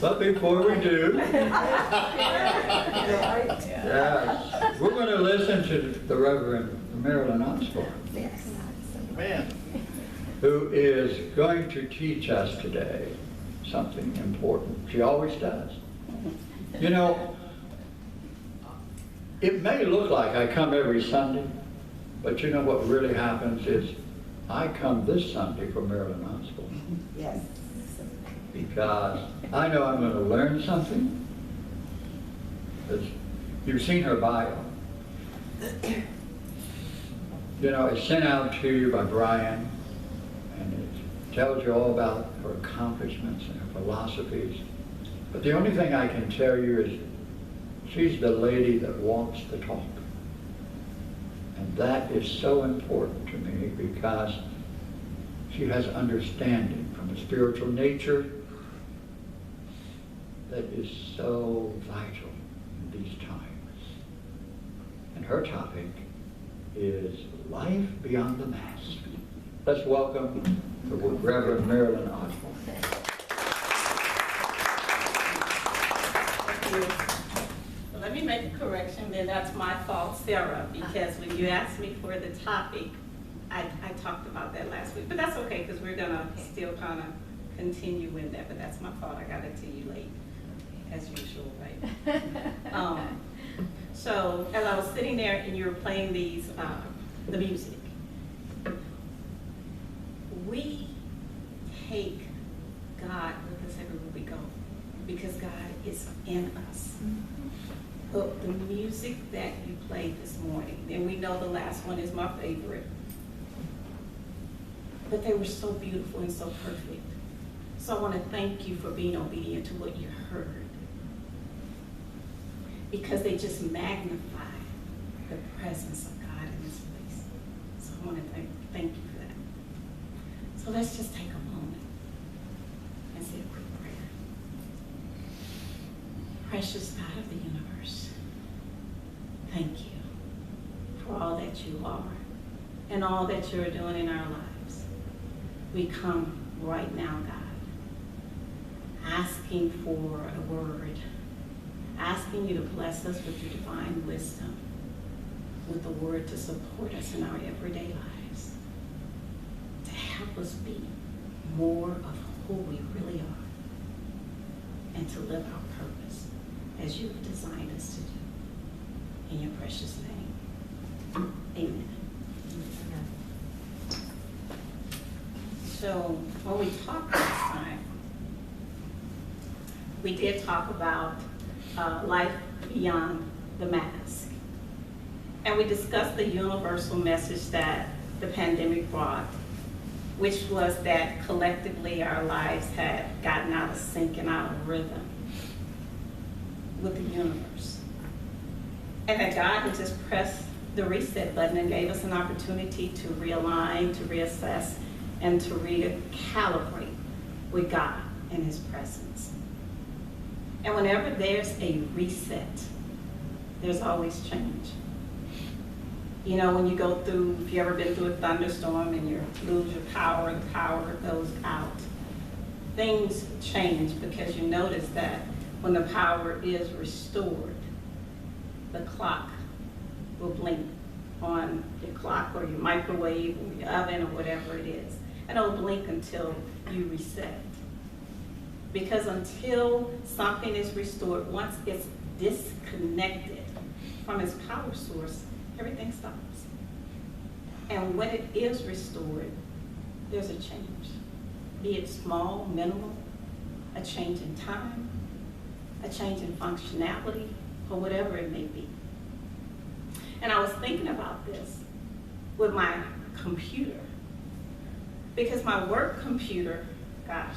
But before we do, we're going to listen to the Reverend Marilyn Osborne, who is going to teach us today something important. She always does. You know, it may look like I come every Sunday, but you know what really happens is I come this Sunday for Marilyn Osborne. Yes. Because I know I'm going to learn something. You've seen her bio. You know, it's sent out to you by Brian, and it tells you all about her accomplishments and her philosophies. But the only thing I can tell you is she's the lady that walks the talk. And that is so important to me because she has understanding from a spiritual nature that is so vital in these times. And her topic is life beyond the mask. Let's welcome the Reverend Marilyn Osborne. Thank you. Well, let me make a correction, then that's my fault, Sarah, because when you asked me for the topic, I talked about that last week, but that's okay, because we're gonna still kind of continue with that, but that's my fault, I got it to you late, as usual, right? So, as I was sitting there and you were playing these, the music, we take God with us everywhere we go, because God is in us. But the music that you played this morning, and we know the last one is my favorite, but they were so beautiful and so perfect. So I want to thank you for being obedient to what you heard, because they just magnify the presence of God in this place. So I want to thank you for that. So let's just take a moment and say a quick prayer. Precious God of the universe, thank you for all that you are and all that you're doing in our lives. We come right now, God, asking for a word, asking you to bless us with your divine wisdom, with a word to support us in our everyday lives, to help us be more of who we really are, and to live our purpose as you've designed us to do. In your precious name, amen. So when we talked last time, we did talk about life beyond the mask. And we discussed the universal message that the pandemic brought, which was that collectively our lives had gotten out of sync and out of rhythm with the universe. And that God had just pressed the reset button and gave us an opportunity to realign, to reassess, and to recalibrate with God and His presence. And whenever there's a reset, there's always change. You know, when you go through, if you've ever been through a thunderstorm and you lose your power, the power goes out, things change because you notice that when the power is restored, the clock will blink on your clock or your microwave or your oven or whatever it is. And it'll blink until you reset. Because until something is restored, once it's disconnected from its power source, everything stops. And when it is restored, there's a change. Be it small, minimal, a change in time, a change in functionality, or whatever it may be. And I was thinking about this with my computer, because my work computer, gosh,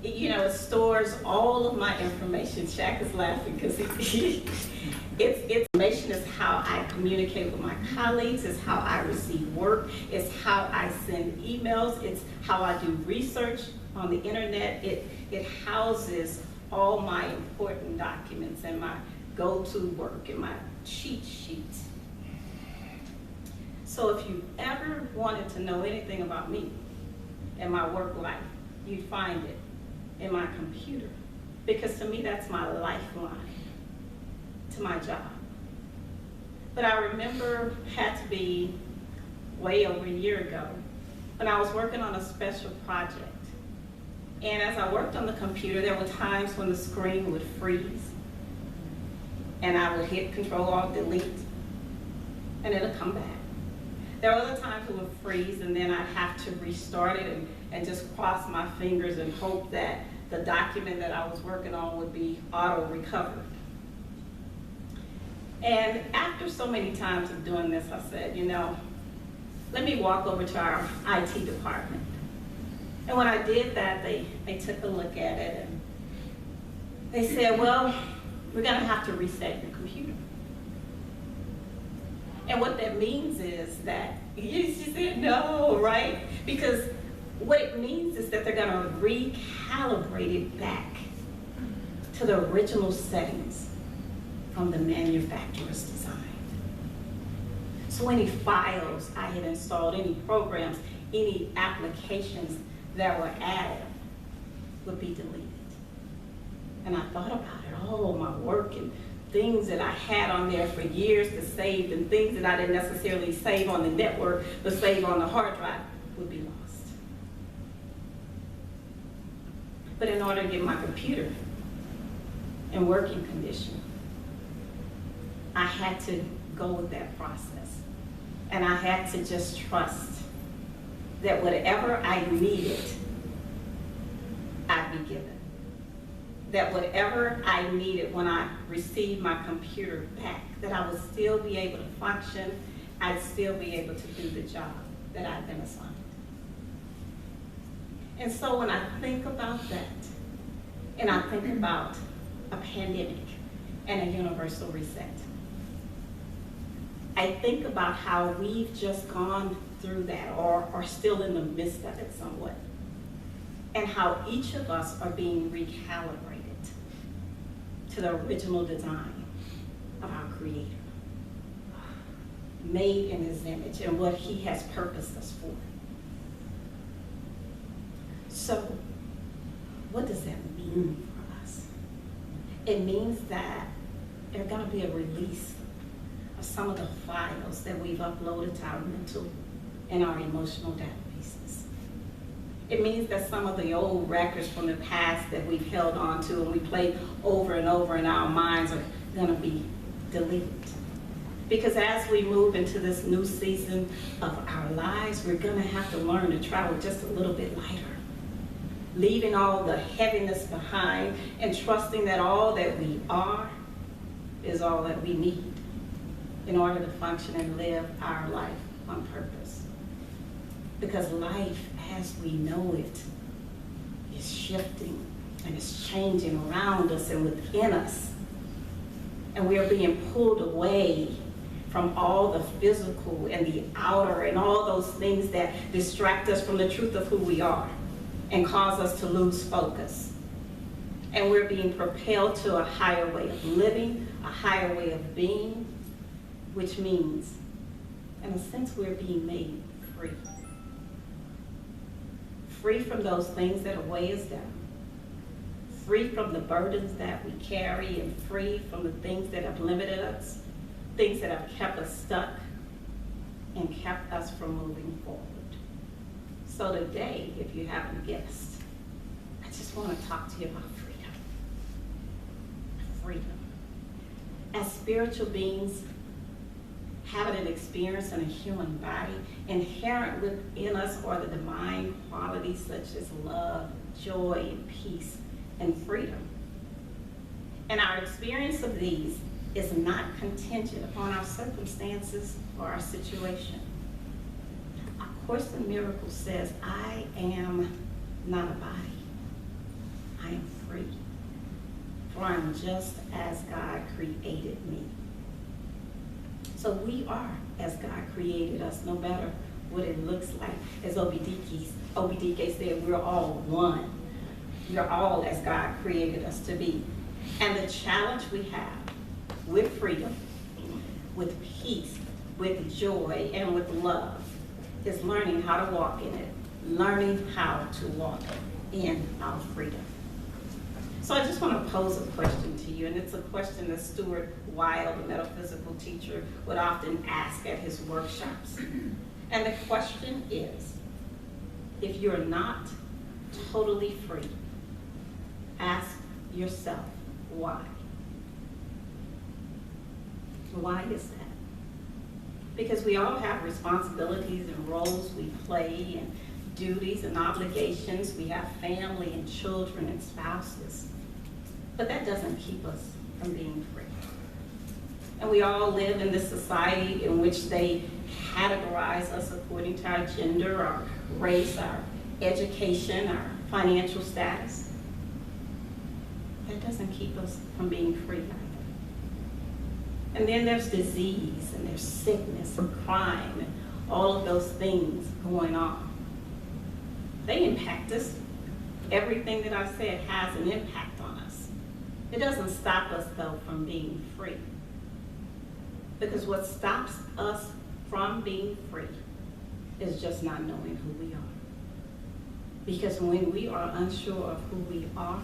it stores all of my information. Shaq is laughing because it's information is how I communicate with my colleagues, it's how I receive work, it's how I send emails, it's how I do research on the internet. It houses all my important documents and my go-to work and my cheat sheets. So if you ever wanted to know anything about me and my work life, you'd find it in my computer. because to me that's my lifeline to my job. But I remember had to be way over a year ago when I was working on a special project. And as I worked on the computer, there were times when the screen would freeze and I would hit Control-Alt-Delete and it'll come back. There were other times it would freeze and then I'd have to restart it and just cross my fingers and hope that the document that I was working on would be auto-recovered. And after so many times of doing this, I said, you know, let me walk over to our IT department. And when I did that, they took a look at it and they said, well, we're gonna have to reset your computer. And what that means is that, you said no, right? Because what it means is that they're gonna recalibrate it back to the original settings from the manufacturer's design. So any files I had installed, any programs, any applications that were added would be deleted. And I thought about it, all my work and things that I had on there for years to save and things that I didn't necessarily save on the network, but save on the hard drive would be lost. But in order to get my computer in working condition, I had to go with that process. And I had to just trust that whatever I needed, I'd be given. That whatever I needed when I received my computer back, that I would still be able to function, I'd still be able to do the job that I'd been assigned. And so when I think about that, and I think about a pandemic and a universal reset, I think about how we've just gone through that or are still in the midst of it somewhat, and how each of us are being recalibrated to the original design of our Creator, made in His image and what He has purposed us for. So, what does that mean for us? It means that there's going to be a release of some of the files that we've uploaded to our mental and our emotional databases. It means that some of the old records from the past that we've held on to and we played over and over in our minds are going to be deleted. Because as we move into this new season of our lives, we're going to have to learn to travel just a little bit lighter, leaving all the heaviness behind and trusting that all that we are is all that we need in order to function and live our life on purpose. Because life as we know it is shifting and it's changing around us and within us. And we are being pulled away from all the physical and the outer and all those things that distract us from the truth of who we are and cause us to lose focus. And we're being propelled to a higher way of living, a higher way of being, which means, in a sense, we're being made free. Free from those things that weigh us down. Free from the burdens that we carry and free from the things that have limited us, things that have kept us stuck and kept us from moving forward. So today, if you haven't guessed, I just want to talk to you about freedom. Freedom. As spiritual beings, having an experience in a human body, inherent within us are the divine qualities such as love, joy, and peace, and freedom. And our experience of these is not contingent upon our circumstances or our situation. A Course in Miracles says, I am not a body. I am free. For I am just as God created me. So we are as God created us, no matter what it looks like. As OBDK said, we're all one. We're all as God created us to be. And the challenge we have with freedom, with peace, with joy, and with love is learning how to walk in it, learning how to walk in our freedom. So So I just want to pose a question to you, and it's a question that Stuart Weil, the metaphysical teacher, would often ask at his workshops. And the question is, if you're not totally free, ask yourself why. Why is that? Because we all have responsibilities and roles we play and duties and obligations. We have family and children and spouses. But that doesn't keep us from being free. And we all live in this society in which they categorize us according to our gender, our race, our education, our financial status. That doesn't keep us from being free either. And then there's disease, and there's sickness, and crime, and all of those things going on. They impact us. Everything that I've said has an impact on us. It doesn't stop us, though, from being free. Because what stops us from being free is just not knowing who we are. Because when we are unsure of who we are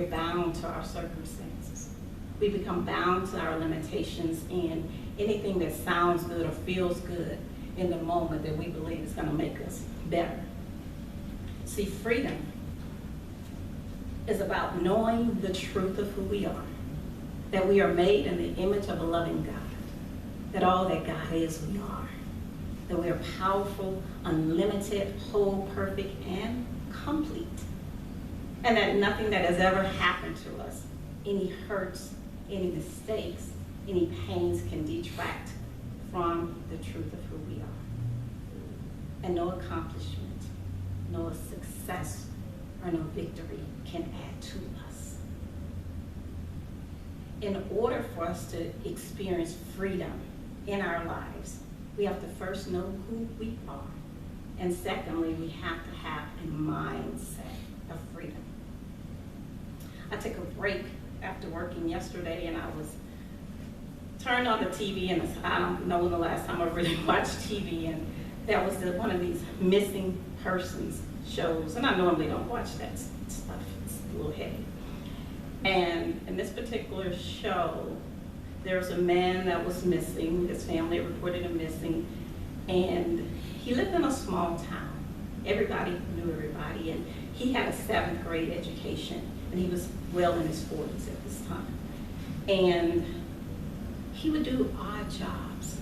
bound to our circumstances. We become bound to our limitations and anything that sounds good or feels good in the moment that we believe is going to make us better. See, freedom is about knowing the truth of who we are, that we are made in the image of a loving God, that all that God is, we are, that we are powerful, unlimited, whole, perfect, and complete, and that nothing that has ever happened to us, any hurts, any mistakes, any pains can detract from the truth of who we are. And no accomplishment, no success, or no victory can add to us. In order for us to experience freedom in our lives, we have to first know who we are. And secondly, we have to have a mindset of freedom. I took a break after working yesterday, and I was turned on the TV, and I don't know when the last time I really watched TV, and that was one of these missing persons shows, and I normally don't watch that stuff, it's a little heavy. And in this particular show, there was a man that was missing, his family reported him missing, and he lived in a small town. Everybody knew everybody, and he had a 7th grade education, and he was well in his 40s at this time. And he would do odd jobs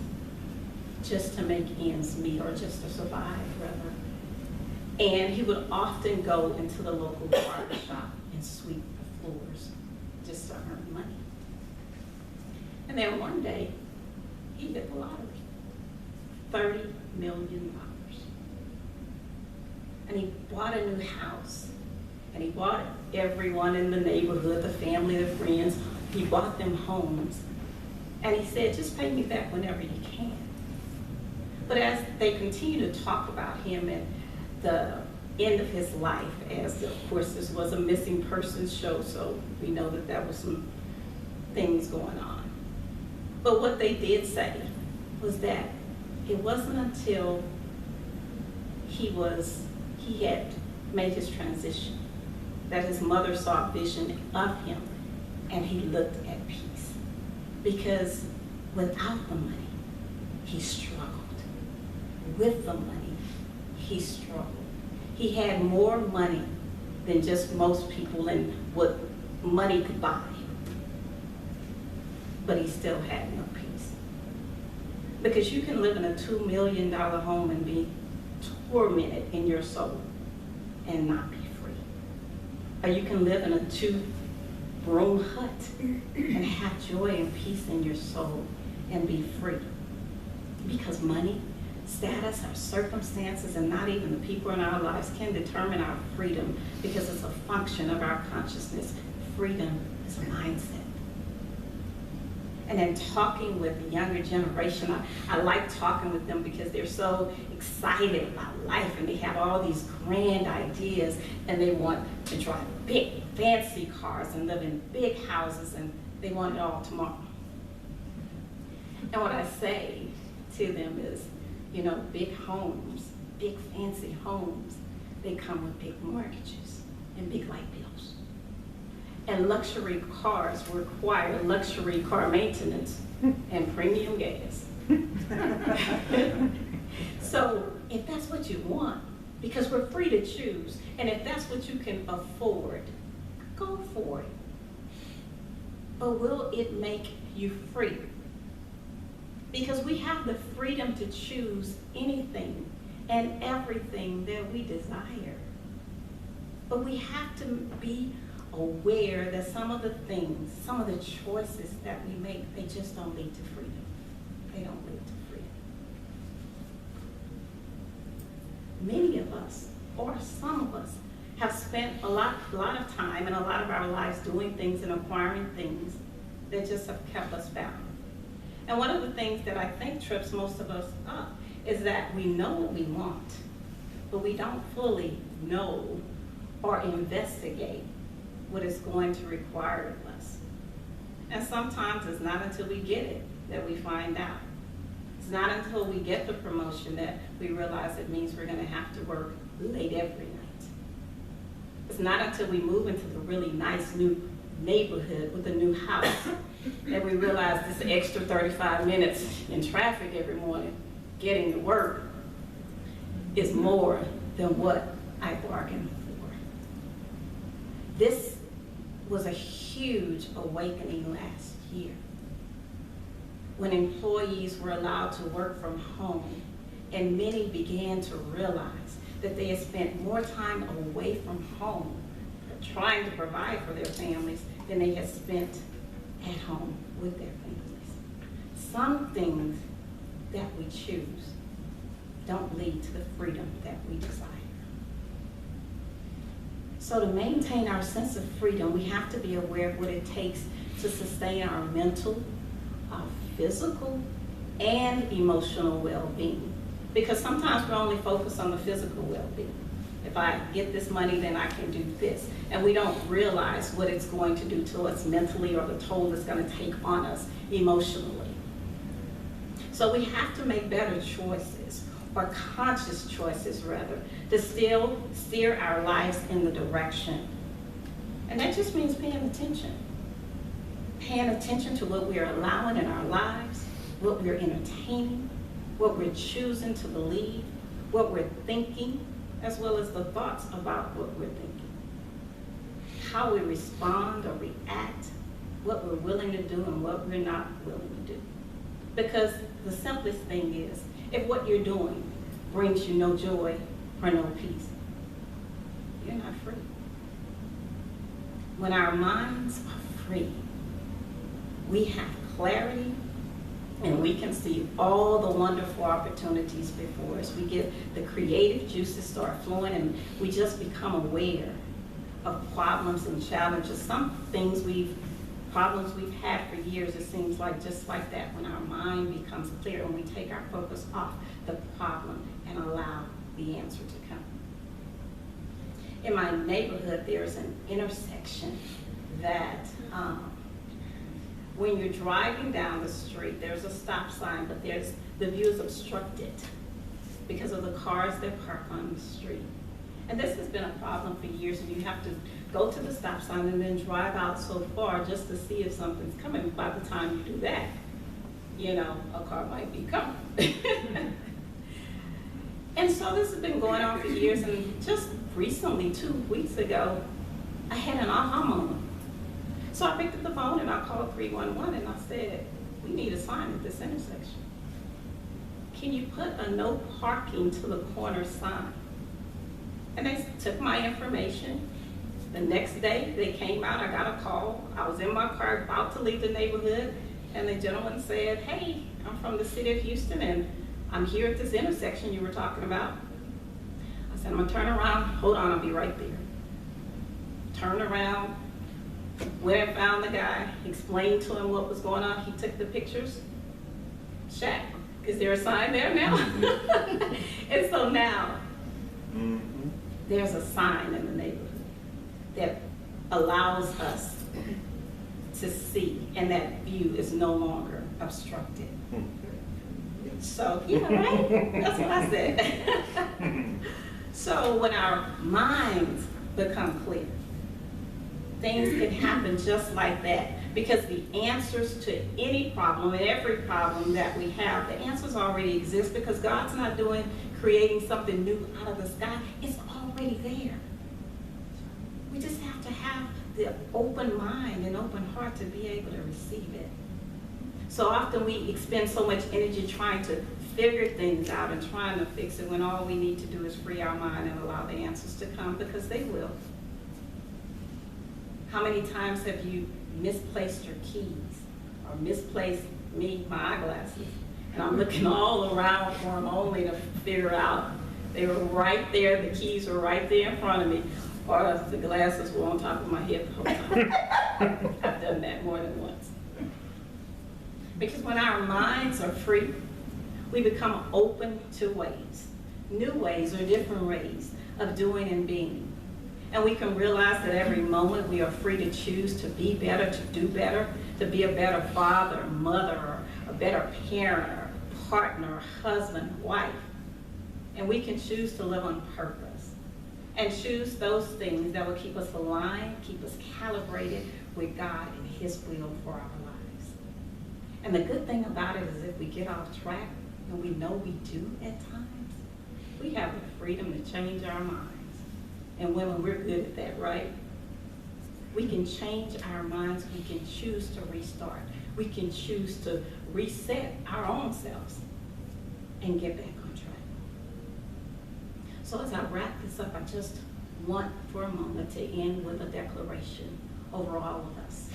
just to make ends meet, or just to survive, rather. And he would often go into the local barber shop and sweep the floors just to earn money. And then one day, he hit the lottery, $30 million. And he bought a new house. And he bought everyone in the neighborhood, the family, the friends, he bought them homes. And he said, just pay me back whenever you can. But as they continue to talk about him at the end of his life, as of course this was a missing persons show, so we know that there was some things going on. But what they did say was that it wasn't until he had made his transition that his mother saw a vision of him, and he looked at peace. Because without the money, he struggled. With the money, he struggled. He had more money than just most people and what money could buy. But he still had no peace. Because you can live in a $2 million home and be tormented in your soul and not be free. Or you can live in a 2-room hut and have joy and peace in your soul and be free. Because money, status, our circumstances, and not even the people in our lives can determine our freedom, because it's a function of our consciousness. Freedom is a mindset. And then talking with the younger generation, I like talking with them because they're so excited about life, and they have all these grand ideas, and they want to drive big, fancy cars and live in big houses, and they want it all tomorrow. And what I say to them is, you know, big homes, big fancy homes, they come with big mortgages and big light bills. And luxury cars require luxury car maintenance and premium gas. So if that's what you want, because we're free to choose, and if that's what you can afford, go for it. But will it make you free? Because we have the freedom to choose anything and everything that we desire. But we have to be aware that some of the things, some of the choices that we make, they just don't lead to freedom. They don't lead to freedom. Many of us, or some of us, have spent a lot of time and a lot of our lives doing things and acquiring things that just have kept us bound. And one of the things that I think trips most of us up is that we know what we want, but we don't fully know or investigate what it's going to require of us. And sometimes it's not until we get it that we find out. It's not until we get the promotion that we realize it means we're going to have to work late every night. It's not until we move into the really nice new neighborhood with a new house that we realize this extra 35 minutes in traffic every morning getting to work is more than what I bargained for. This was a huge awakening last year when employees were allowed to work from home, and many began to realize that they had spent more time away from home trying to provide for their families than they had spent at home with their families. Some things that we choose don't lead to the freedom that we desire. So to maintain our sense of freedom, we have to be aware of what it takes to sustain our mental, our physical, and emotional well-being. Because sometimes we're only focused on the physical well-being. If I get this money, then I can do this. And we don't realize what it's going to do to us mentally or the toll it's going to take on us emotionally. So we have to make better choices, or conscious choices rather, to still steer our lives in the direction. And that just means paying attention. Paying attention to what we are allowing in our lives, what we're entertaining, what we're choosing to believe, what we're thinking, as well as the thoughts about what we're thinking. How we respond or react, what we're willing to do and what we're not willing to do. Because the simplest thing is, if what you're doing brings you no joy or no peace, you're not free. When our minds are free, we have clarity, and we can see all the wonderful opportunities before us. We get the creative juices start flowing, and we just become aware of problems and challenges. Some things problems we've had for years, it seems like just like that, when our mind becomes clear and we take our focus off the problem and allow the answer to come. In my neighborhood, there's an intersection that when you're driving down the street, there's a stop sign, but the view is obstructed because of the cars that park on the street. And this has been a problem for years, and you have to go to the stop sign and then drive out so far just to see if something's coming. By the time you do that, you know, a car might be coming. And so this has been going on for years, and just recently, 2 weeks ago, I had an aha moment. So I picked up the phone and I called 311 and I said, we need a sign at this intersection. Can you put a no parking to the corner sign? And they took my information. The next day they came out, I got a call. I was in my car about to leave the neighborhood, and the gentleman said, hey, I'm from the city of Houston and I'm here at this intersection you were talking about. I said, I'm gonna turn around, hold on, I'll be right there. Turned around, went and found the guy, explained to him what was going on. He took the pictures. Shaq, is there a sign there now? And so now, there's a sign in the neighborhood that allows us to see, and that view is no longer obstructed. So, yeah, right? That's what I said. So when our minds become clear, things can happen just like that, because the answers to any problem and every problem that we have, the answers already exist, because God's not creating something new out of the sky. It's already there. We just have to have the open mind and open heart to be able to receive it. So often we expend so much energy trying to figure things out and trying to fix it, when all we need to do is free our mind and allow the answers to come, because they will. How many times have you misplaced your keys, or misplaced my eyeglasses, and I'm looking all around for them only to figure out they were right there, the keys were right there in front of me, or the glasses were on top of my head the whole time. I've done that more than once. Because when our minds are free, we become open to ways, new ways or different ways of doing and being. And we can realize that every moment we are free to choose to be better, to do better, to be a better father, mother, a better parent, or partner, husband, wife. And we can choose to live on purpose and choose those things that will keep us aligned, keep us calibrated with God and His will for our lives. And the good thing about it is, if we get off track, and we know we do at times, we have the freedom to change our minds. And women, we're good at that, right? We can change our minds. We can choose to restart. We can choose to reset our own selves and get back on track. So as I wrap this up, I just want for a moment to end with a declaration over all of us.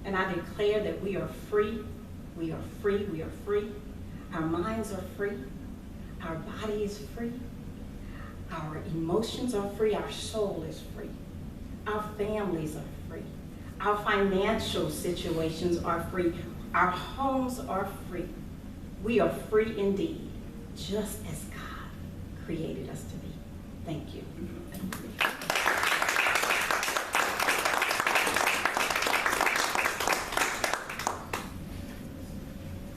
And I declare that we are free. We are free. We are free. Our minds are free. Our body is free. Our emotions are free. Our soul is free. Our families are free. Our financial situations are free. Our homes are free. We are free indeed, just as God created us to be. Thank you.